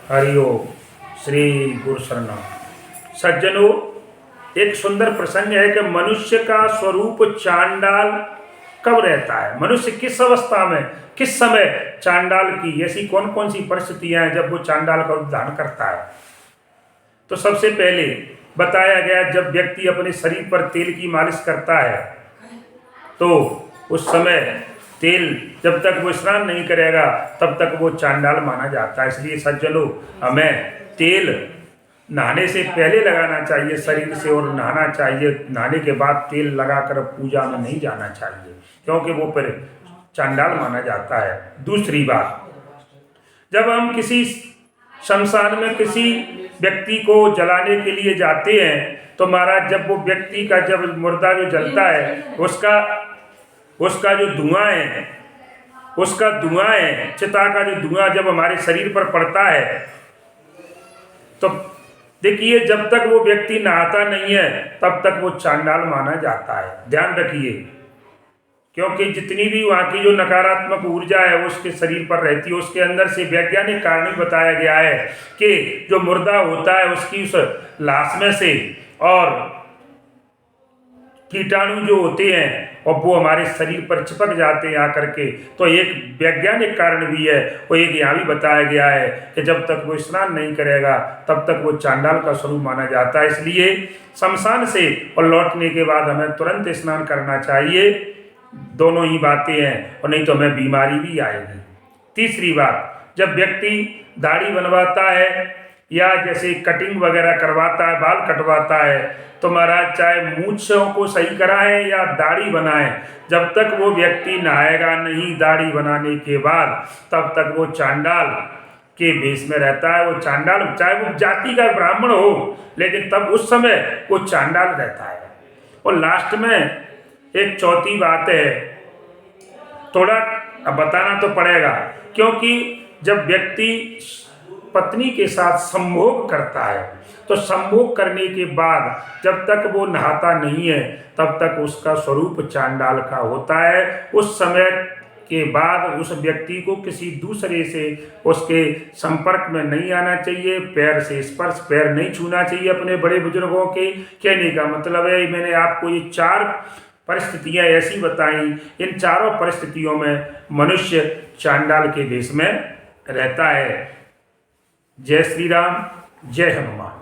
हरिओम। श्री गुरु शरणम। सज्जनों, एक सुंदर प्रसंग है कि मनुष्य का स्वरूप चांडाल कब रहता है। मनुष्य किस अवस्था में, किस समय चांडाल की ऐसी कौन कौन सी परिस्थितियां हैं जब वो चांडाल का रूप धारण करता है। तो सबसे पहले बताया गया, जब व्यक्ति अपने शरीर पर तेल की मालिश करता है तो उस समय तेल जब तक वो स्नान नहीं करेगा तब तक वो चांडाल माना जाता है। इसलिए सज्जनों, हमें तेल नहाने से पहले लगाना चाहिए शरीर से, और नहाना चाहिए। नहाने के बाद तेल लगाकर पूजा में नहीं जाना चाहिए, क्योंकि वो फिर चांडाल माना जाता है। दूसरी बात, जब हम किसी शमशान में किसी व्यक्ति को जलाने के लिए जाते हैं तो महाराज, जब वो व्यक्ति का जब मुर्दा जो जलता है उसका जो धुआं है, चिता का जो धुआं जब हमारे शरीर पर पड़ता है तो देखिए, जब तक वो व्यक्ति नहाता नहीं है तब तक वो चांडाल माना जाता है। ध्यान रखिए, क्योंकि जितनी भी वहाँ की जो नकारात्मक ऊर्जा है वो उसके शरीर पर रहती है। उसके अंदर से वैज्ञानिक कारण बताया गया है कि जो मुर्दा होता है उसकी उस लाश में से और कीटाणु जो होते हैं और वो हमारे शरीर पर चिपक जाते हैं आकर के। तो एक वैज्ञानिक कारण भी है, वो एक यहाँ भी बताया गया है कि जब तक वो स्नान नहीं करेगा तब तक वो चांडाल का स्वरूप माना जाता है। इसलिए शमशान से और लौटने के बाद हमें तुरंत स्नान करना चाहिए। दोनों ही बातें हैं, और नहीं तो हमें बीमारी भी आएगी। तीसरी बात, जब व्यक्ति दाढ़ी बनवाता है या जैसे कटिंग वगैरह करवाता है, बाल कटवाता है, तो महाराज चाहे मूंछों को सही कराएं या दाढ़ी बनाएं, जब तक वो व्यक्ति नहाएगा नहीं दाढ़ी बनाने के बाद तब तक वो चांडाल के भेष में रहता है। वो चांडाल, चाहे वो जाति का ब्राह्मण हो, लेकिन तब उस समय वो चांडाल रहता है। और लास्ट में एक चौथी बात है, थोड़ा अब बताना तो पड़ेगा, क्योंकि जब व्यक्ति पत्नी के साथ संभोग करता है तो संभोग करने के बाद जब तक वो नहाता नहीं है तब तक उसका स्वरूप चांडाल का होता है। उस समय के बाद उस व्यक्ति को किसी दूसरे से उसके संपर्क में नहीं आना चाहिए, पैर से स्पर्श, पैर नहीं छूना चाहिए। अपने बड़े बुजुर्गों के कहने का मतलब है, मैंने आपको ये 4 परिस्थितियां ऐसी बताई, इन चारों परिस्थितियों में मनुष्य चांडाल के भेष में रहता है। जय श्री राम, जय हनुमान।